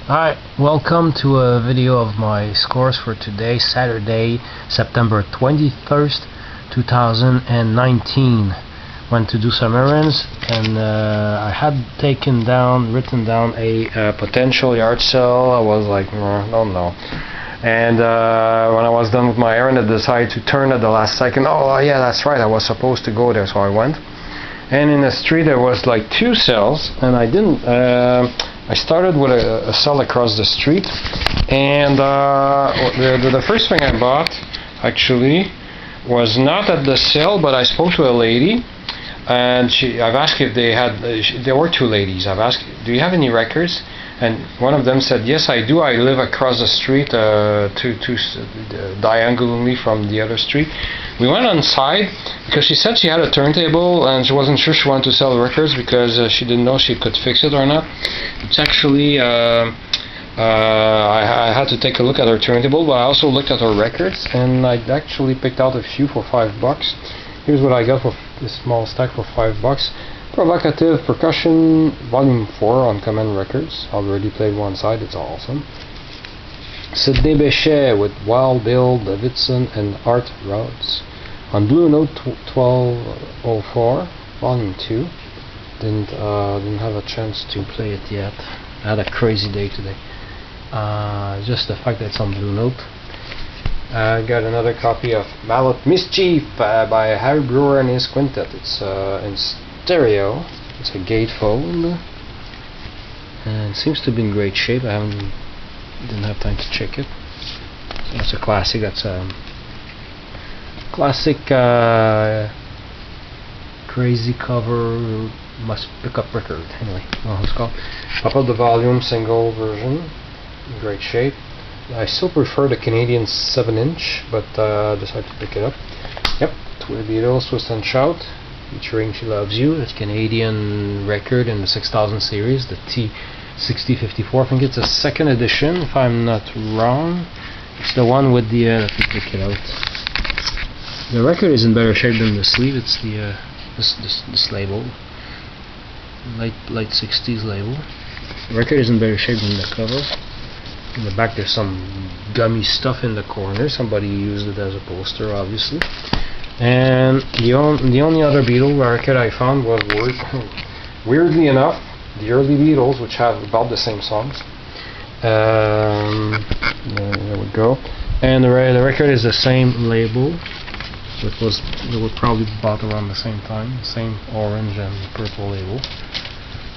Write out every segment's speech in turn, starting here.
Hi, welcome to a video of my scores for today, Saturday, September 21st, 2019. Went to do some errands and I had written down a potential yard sale. I was like, no. And when I was done with my errand, I decided to turn at the last second. Oh yeah, that's right, I was supposed to go there, so I went. And in the street there was like two sales, and I didn't. I started with a sale across the street, and the first thing I bought actually was not at the sale, but I spoke to a lady, and I've asked if they had. There were two ladies. I've asked, do you have any records? And one of them said, yes, I do. I live across the street, diagonally from the other street. We went inside because she said she had a turntable and she wasn't sure she wanted to sell records because she didn't know she could fix it or not. It's actually, I had to take a look at her turntable, but I also looked at her records, and I actually picked out a few for $5. Here's what I got for this small stack for $5. Provocative Percussion Volume 4 on Command Records. Already played one side, it's awesome. Sidney Bechet with Wild Bill Davidson and Art Rods on Blue Note 1204 Volume 2. Didn't have a chance to play it yet. I had a crazy day today. Just the fact that it's on Blue Note. I got another copy of Mallet Mischief by Harry Brewer and his quintet. It's in stereo. It's a gatefold, and it seems to be in great shape. I didn't have time to check it. So it's a classic. That's a classic crazy cover. Must pick up record. Anyway, it's called. Pop up the volume single version. In great shape. I still prefer the Canadian 7-inch, but decided to pick it up. Yep, The Beatles, Twist and Shout, featuring She Loves You. It's a Canadian record in the 6000 series, the T6054. I think it's a second edition, if I'm not wrong. It's the one with the. Let me pick it out. The record is in better shape than the sleeve. It's the this label, late 60s label. The record is in better shape than the cover. In the back there's some gummy stuff in the corner. Somebody used it as a poster, obviously. And the only other Beatles record I found was weirdly enough, the early Beatles, which have about the same songs. There we go. And the record is the same label. They were probably bought around the same time, same orange and purple label.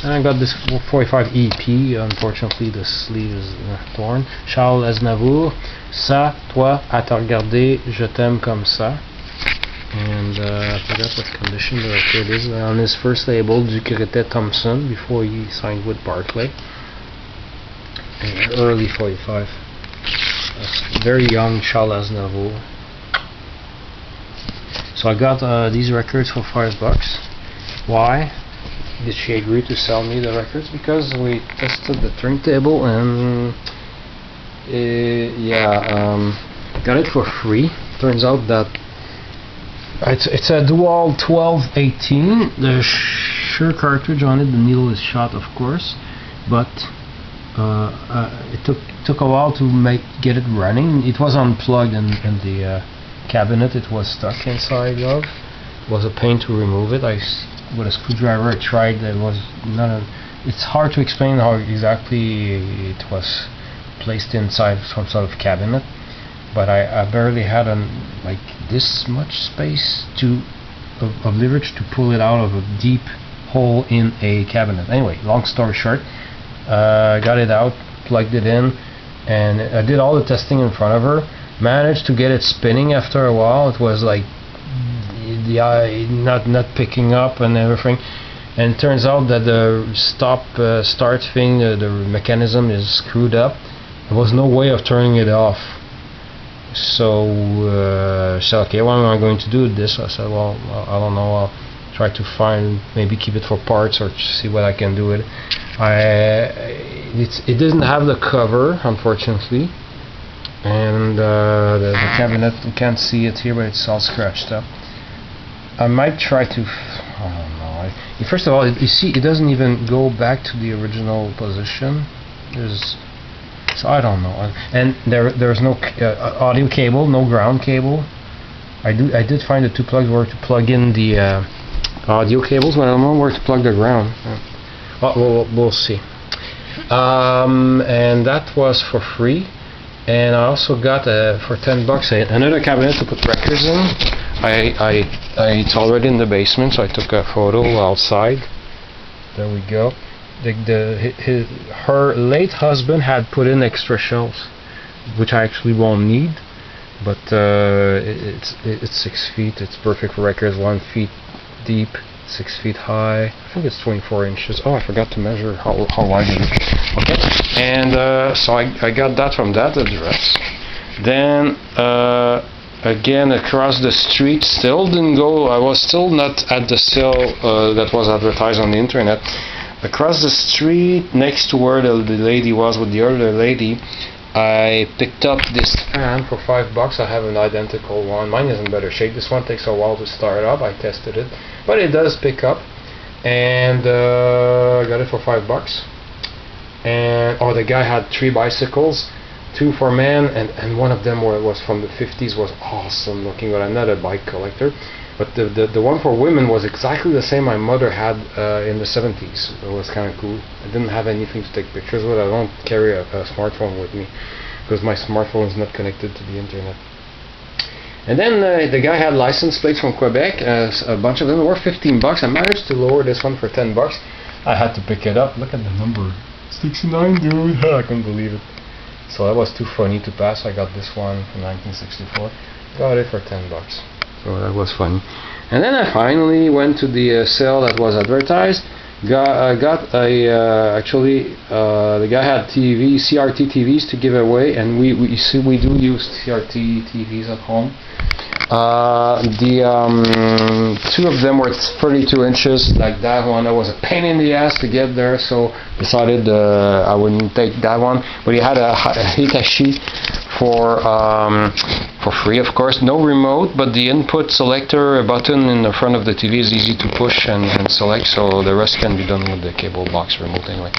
And I got this 45 EP. Unfortunately, the sleeve is torn. Charles Aznavour, Ça, toi, à te regarder, je t'aime comme ça. And I forgot what condition the record is. On his first label, Ducretet Thompson, before he signed with Barclay. And early 45. Very young Charles Aznavour. So I got these records for $5. Why did she agree to sell me the records? Because we tested the turntable and got it for free. Turns out that it's a Dual 1218. The Shure cartridge on it, the needle is shot, of course, but it took a while to get it running. It was unplugged in the cabinet. It was stuck inside of. It was a pain to remove it. With a screwdriver I tried. It's hard to explain how exactly it was placed inside some sort of cabinet, but I barely had like this much space of leverage to pull it out of a deep hole in a cabinet. Anyway, long story short, got it out, plugged it in, and I did all the testing in front of her. Managed to get it spinning after a while. It was like not picking up and everything, and it turns out that the start thing, the mechanism is screwed up. There was no way of turning it off. So I said, okay, what am I going to do with this? I said, well, I don't know, I'll try to maybe keep it for parts or see what I can do with it. It doesn't have the cover, unfortunately, and the cabinet, you can't see it here, but it's all scratched up. I might try to, I don't know. First of all, you see, it doesn't even go back to the original position. There's So I don't know. And there's no audio cable, no ground cable. I did find the two plugs where to plug in the audio cables, but I don't know where to plug the ground. We'll see. And that was for free. And I also got for $10 another cabinet to put records in. It's already in the basement, so I took a photo outside. There we go. Her late husband had put in extra shelves, which I actually won't need. But it's 6 feet. It's perfect for records. 1 feet deep, 6 feet high. I think it's 24 inches. Oh, I forgot to measure how wide it is. Okay. And so I got that from that address. Then again across the street, still didn't go. I was still not at the sale that was advertised on the internet. Across the street, next to where the lady was with the other lady, I picked up this fan for $5. I have an identical one. Mine is in better shape. This one takes a while to start up. I tested it, but it does pick up. And I got it for $5. And the guy had 3 bicycles, 2 for men, and one of them was from the 50s. Was awesome looking. But I'm not a bike collector. But the one for women was exactly the same my mother had in the 70s. It was kind of cool. I didn't have anything to take pictures with. I don't carry a smartphone with me because my smartphone is not connected to the internet. And then the guy had license plates from Quebec. A bunch of them were $15. I managed to lower this one for $10. I had to pick it up. Look at the number. 69, dude. I couldn't believe it. So that was too funny to pass. I got this one from 1964. Got it for $10. So that was funny. And then I finally went to the sale that was advertised. Actually the guy had CRT TVs to give away, and we do use CRT TVs at home. Two of them were 32 inches, like that one. That was a pain in the ass to get there, so decided I wouldn't take that one. But he had a Hitachi for free, of course. No remote, but the input selector button in the front of the TV is easy to push and select, so the rest can be done with the cable box remote anyway.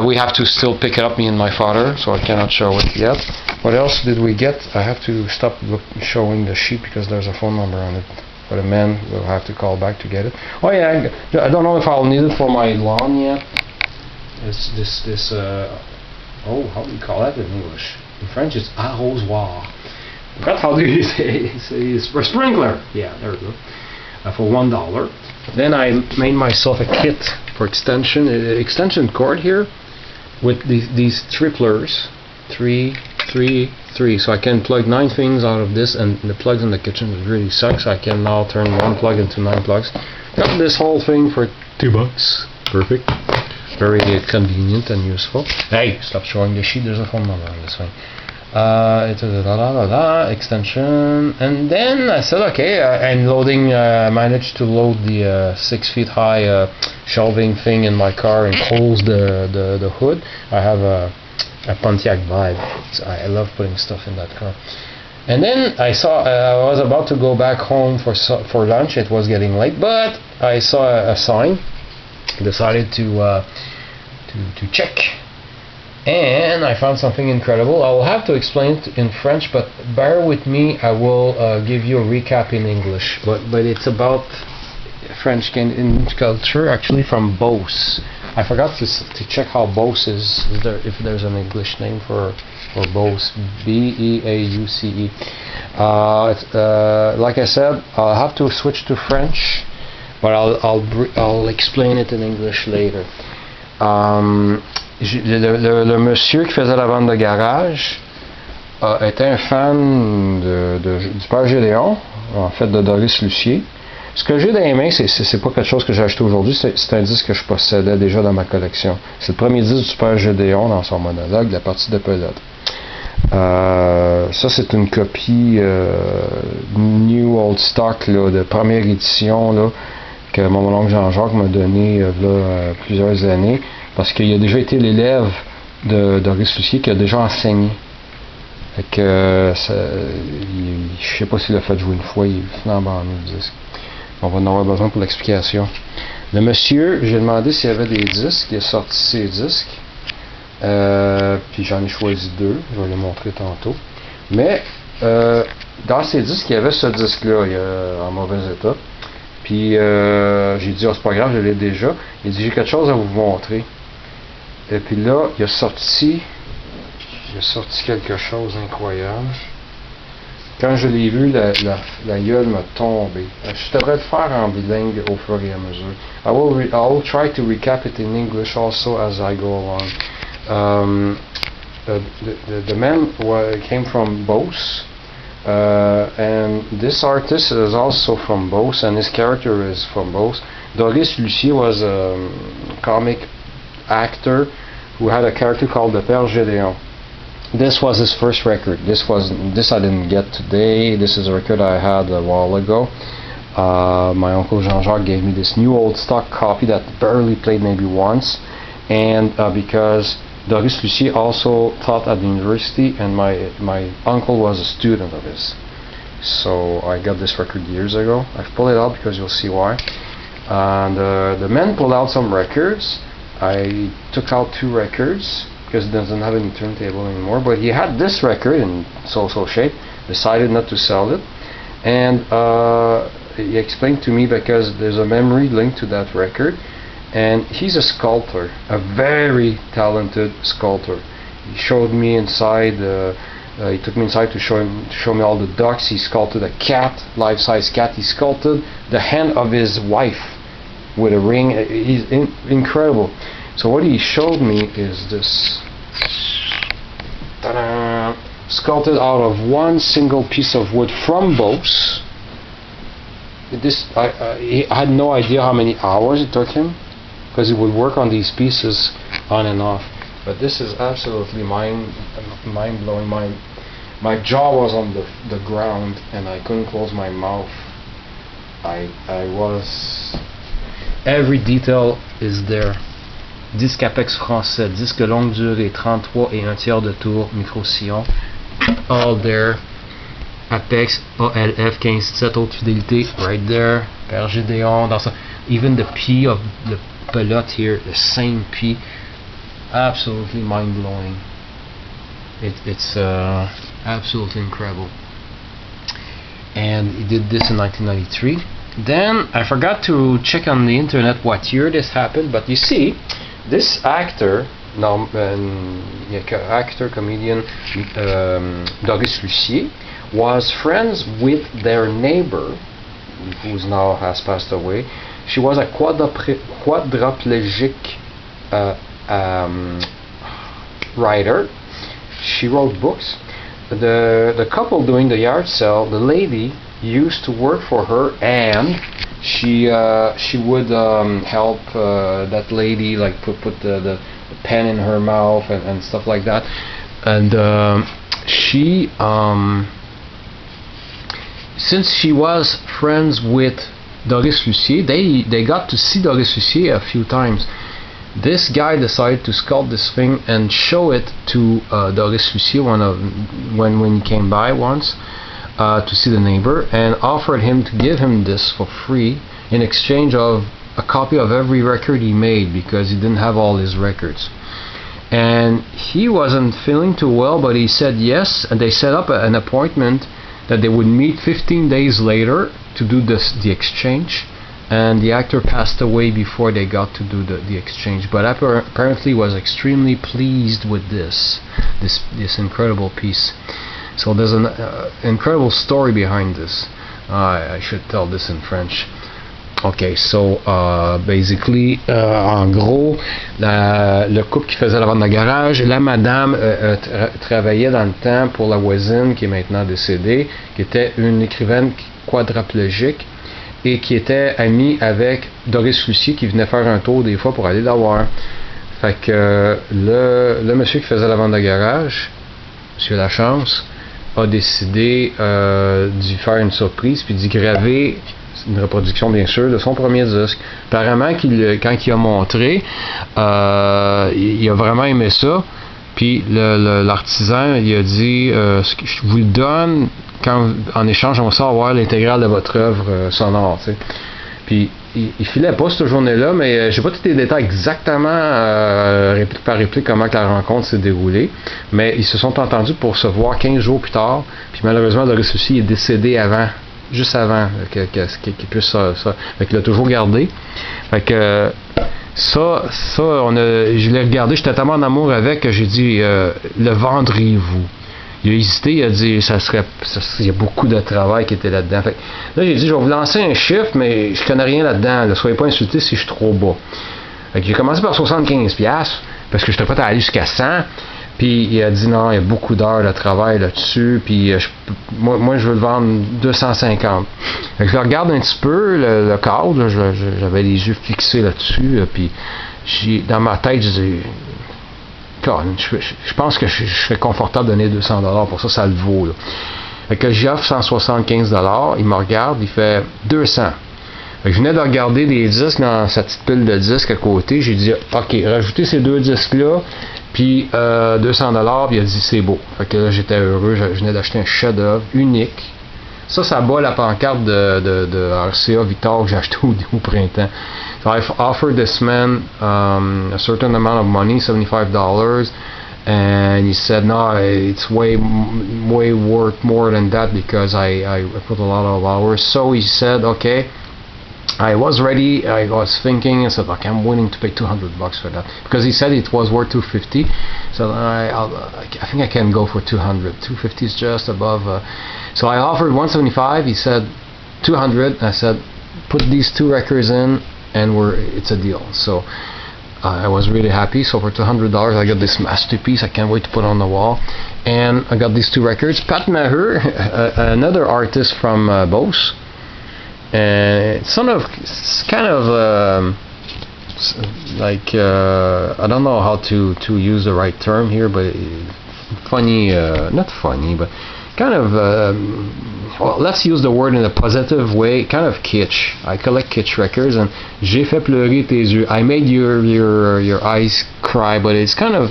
We have to still pick it up, me and my father, so I cannot show it yet. What else did we get? I have to stop showing the sheet because there's a phone number on it. For the men, we'll have to call back to get it. Oh yeah, I don't know if I'll need it for my lawn yet. It's this how do you call that in English? In French, it's arrosoir. Forgot how do you say it's for sprinkler. Yeah, there we go. For $1. Then I made myself a kit for extension cord here with these triplers, 3, 3, 3. So I can plug 9 things out of this, and the plugs in the kitchen really sucks. I can now turn one plug into 9 plugs. Got this whole thing for $2. Perfect. Very convenient and useful. Hey, stop showing the sheet. There's a phone number on this thing. Extension, and then I said, okay, I'm loading. Managed to load the 6 feet high shelving thing in my car and close the hood. I have a Pontiac Vibe. So I love putting stuff in that car. And then I saw I was about to go back home for lunch. It was getting late, but I saw a sign. Decided to check. And I found something incredible. I will have to explain it in French, but bear with me. I will give you a recap in English. But it's about French culture, actually from Beauce. I forgot to check how Beauce is there, if there's an English name for Beauce. Beauce. Like I said, I'll have to switch to French, but I'll explain it in English later. Le monsieur qui faisait la vente de garage était un fan du père Gédéon, en fait de Doris Lucier. Ce que j'ai dans les mains, c'est pas quelque chose que j'ai acheté aujourd'hui, c'est un disque que je possédais déjà dans ma collection. C'est le premier disque du père Gédéon dans son monologue, la partie de pelote. Ça, c'est une copie New Old Stock là, de première édition là, que mon oncle Jean-Jacques m'a donné il y a plusieurs années. Parce qu'il a déjà été l'élève de Doris Lucier qui a déjà enseigné. Fait que je sais pas s'il a fait jouer une fois, il est flambant le disque. On va en avoir besoin pour l'explication. Le monsieur, j'ai demandé s'il y avait des disques, il a sorti ses disques. Puis j'en ai choisi deux, je vais les montrer tantôt. Mais dans ces disques, il y avait ce disque-là en mauvais état. Puis j'ai dit, oh, c'est pas grave, je l'ai déjà. Il dit, j'ai quelque chose à vous montrer. Et puis là, il a sorti quelque chose d'incroyable. Quand je l'ai vu, la gueule m'a tombé. Je devrais le faire en bilingue au fur et à mesure. I will try to recap it in English also as I go along. The man came from Beauce, and this artist is also from Beauce, and his character is from Beauce. Doris Lucier was a comic actor who had a character called the Père Gédéon. This was his first record. This I didn't get today. This is a record I had a while ago. My uncle Jean-Jacques gave me this new old stock copy that barely played maybe once, and because Doris Lucier also taught at the university, and my uncle was a student of his. So I got this record years ago. I've pulled it out because you'll see why. And the man pulled out some records. I took out two records because he doesn't have any turntable anymore, but he had this record in so-so shape, decided not to sell it, and he explained to me because there's a memory linked to that record, and he's a sculptor, a very talented sculptor. He showed me inside, he took me inside to show me all the ducks. He sculpted a cat, life-size cat. He sculpted the hand of his wife with a ring. He's incredible. So what he showed me is this. Ta-da! Sculpted out of one single piece of wood from Beauce. I had no idea how many hours it took him, because he would work on these pieces on and off. But this is absolutely mind-blowing. My jaw was on the ground and I couldn't close my mouth. Every detail is there. Disque Apex français, disque longue durée, 33 et 1/3 de tour, micro-sillon. All there. Apex, ALF, 15/7 haute fidélité, right there. Père Gédéon, dans ça. Even the P of the pelote here, the same P. Absolutely mind-blowing. It's absolutely incredible. And he did this in 1993. Then I forgot to check on the internet what year this happened, but you see, this actor, comedian Doris Lucier, was friends with their neighbor, who now has passed away. She was a quadriplegic writer. She wrote books. The couple doing the yard sale, the lady used to work for her, and she would help that lady, like put the pen in her mouth and stuff like that. And since she was friends with Doris Lucier, they got to see Doris Lucier a few times. This guy decided to sculpt this thing and show it to Doris Lucier when he came by once to see the neighbor, and offered him to give him this for free in exchange of a copy of every record he made, because he didn't have all his records. And he wasn't feeling too well, but he said yes, and they set up an appointment that they would meet 15 days later to do the exchange. And the actor passed away before they got to do the exchange, but apparently was extremely pleased with this incredible piece. So there's an incredible story behind this. I should tell this in French. Okay, so basically, en gros, le couple qui faisait la vente de garage, la madame travaillait dans le temps pour la voisine qui est maintenant décédée, qui était une écrivaine quadriplégique et qui était amie avec Doris Lucier, qui venait faire un tour des fois pour aller la voir. Fait que le monsieur qui faisait la vente de garage, monsieur Lachance, a décidé d'y faire une surprise puis d'y graver une reproduction, bien sûr, de son premier disque. Apparemment, quand il a montré, il a vraiment aimé ça. Puis l'artisan, il a dit je vous le donne en échange, on va avoir l'intégrale de votre œuvre sonore. T'sais. Puis il filait pas cette journée-là, mais j'ai pas tous les détails exactement réplique par réplique comment que la rencontre s'est déroulée. Mais ils se sont entendus pour se voir 15 jours plus tard. Puis malheureusement, Doris Lucy est décédé juste avant qu'il puisse ça. Fait qu'il l'a toujours gardé. Fait que ça je l'ai regardé, j'étais tellement en amour avec que j'ai dit le vendriez-vous. Il a hésité, il a dit il y a beaucoup de travail qui était là-dedans. Fait que, là, j'ai dit, je vais vous lancer un chiffre, mais je connais rien là-dedans. Ne soyez pas insultés si je suis trop bas. Fait que j'ai commencé par 75$, parce que j'étais prêt à aller jusqu'à 100$. Puis il a dit, non, il y a beaucoup d'heures de travail là-dessus. Puis moi, je veux le vendre 250$. Fait que je regarde un petit peu le cadre. J'avais les yeux fixés là-dessus. Puis dans ma tête, je dis... Je pense que je serais confortable de donner 200$ pour ça, ça le vaut. Là. Fait que j'y offre 175$, il me regarde, il fait 200$. Fait que je venais de regarder des disques dans sa petite pile de disques à côté, j'ai dit ok, rajoutez ces deux disques-là, puis 200$, puis il a dit c'est beau. Fait que là j'étais heureux, je venais d'acheter un chef-d'œuvre unique. Ça bat la pancarte de RCA Victor que j'ai acheté au printemps. So I've offered this man a certain amount of money, $75, and he said, no, it's way worth more than that because I put a lot of hours. So he said, okay. I was ready. I was thinking. I said, okay, I'm willing to pay $200 for that because he said it was worth $250. So I think I can go for $200. $250 is just above. So I offered $175. He said $200. I said, put these two records in, and it's a deal. So I was really happy. So for $200, I got this masterpiece. I can't wait to put on the wall. And I got these two records. Pat Maher, another artist from Beauce. And it's kind of like I don't know how to use the right term here, but funny, not funny, but kind of well, let's use the word in a positive way, kind of kitsch. I collect kitsch records, and j'ai fait pleurer tes yeux. I made your eyes cry, but it's kind of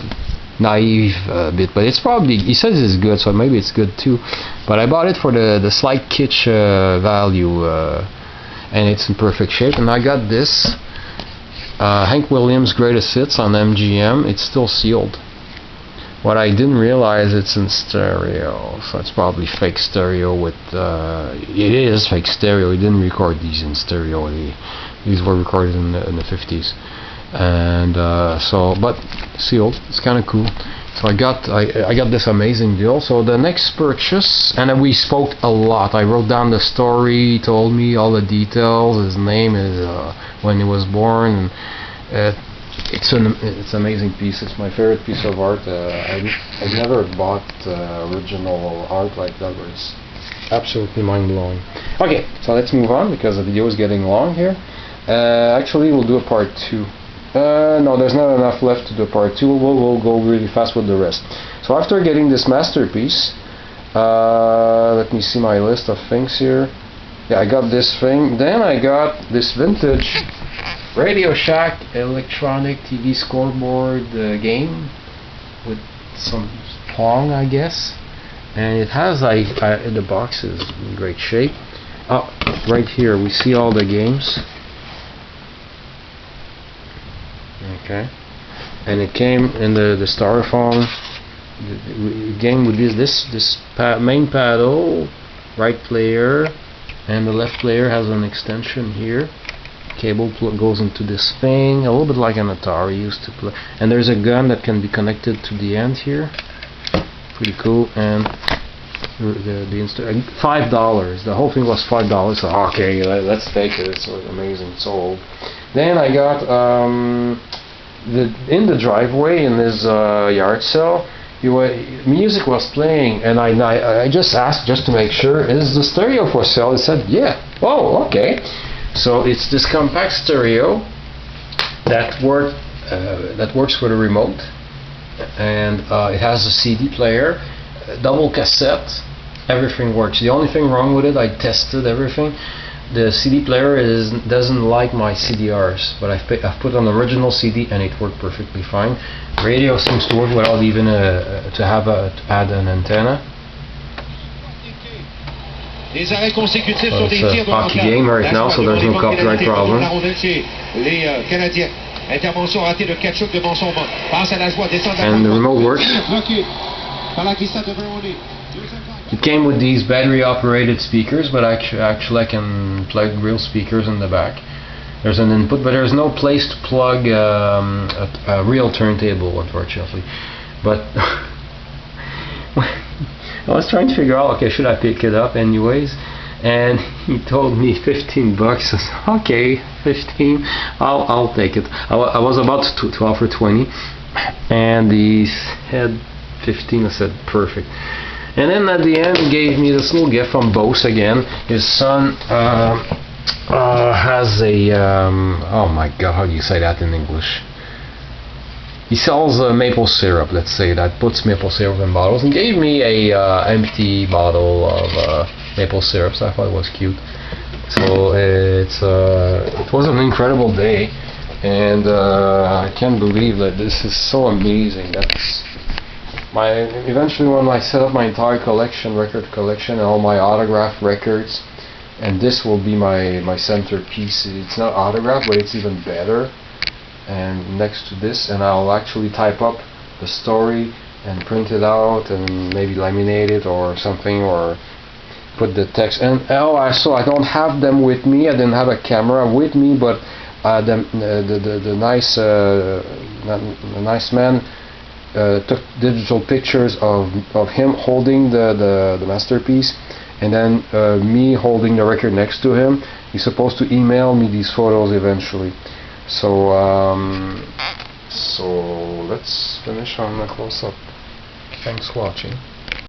naive a bit, but it's probably, he says it's good, so maybe it's good too. But I bought it for the slight kitsch value, and it's in perfect shape. And I got this Hank Williams Greatest Hits on MGM. It's still sealed. What I didn't realize, it's in stereo, so it's probably fake stereo with it is fake stereo. He didn't record these in stereo. These were recorded in the 50s. And so, but sealed. It's kind of cool. So I got this amazing deal. So the next purchase, and we spoke a lot. I wrote down the story. He told me all the details. His name is when he was born. And, it's an amazing piece. It's my favorite piece of art. I've never bought original art like that, but it's absolutely mind-blowing. Okay, so let's move on because the video is getting long here. Actually, we'll do a part 2. No, there's not enough left to do a part 2. We'll go really fast with the rest. So after getting this masterpiece, let me see my list of things here. Yeah, I got this thing. Then I got this vintage Radio Shack electronic TV scoreboard game with some Pong, I guess. And it has like the box is in great shape. Oh, right here we see all the games. Okay, and it came in the styrofoam game with this main paddle, right player, and the left player has an extension here. Cable goes into this thing, a little bit like an Atari used to play. And there's a gun that can be connected to the end here. Pretty cool. And the $5. The whole thing was $5. So okay, let's take it. It's amazing. It's so old. Then I got in the driveway in this yard sale. Music was playing, and I just asked just to make sure, is the stereo for sale? It said yeah. Oh, okay. So it's this compact stereo that works with a remote, and it has a CD player, double cassette. Everything works. The only thing wrong with it, I tested everything. The CD player doesn't like my CDRs, but I've put an original CD and it worked perfectly fine. Radio seems to work without even to add an antenna. Des arrêts consécutifs sur des it's tirs de a hockey game right now, so there's no copyright problem. Les Canadiens. Intervention ratée de Tkachuk devant son banc. Passe à la joie, descend And the remote works. It came with these battery operated speakers, but actually I can plug real speakers in the back. There's an input, but there's no place to plug a real turntable, unfortunately. But I was trying to figure out, okay, should I pick it up anyways? And he told me $15. I said, okay, 15. I'll take it. I was about to offer 20, and he said 15. I said perfect. And then at the end, he gave me this little gift from Bose again. His son has a oh my god, how do you say that in English? He sells maple syrup, let's say that, puts maple syrup in bottles, and gave me a empty bottle of maple syrup, so I thought it was cute. So it was an incredible day, and I can't believe that this is so amazing. That's eventually when I set up my entire collection, record collection, and all my autographed records, and this will be my centerpiece. It's not autographed, but it's even better. And next to this, and I'll actually type up the story and print it out and maybe laminate it or something, or put the text. And so I don't have them with me. I didn't have a camera with me, but the nice man took digital pictures of him holding the masterpiece, and then me holding the record next to him. He's supposed to email me these photos eventually. So let's finish on a close-up. Thanks for watching.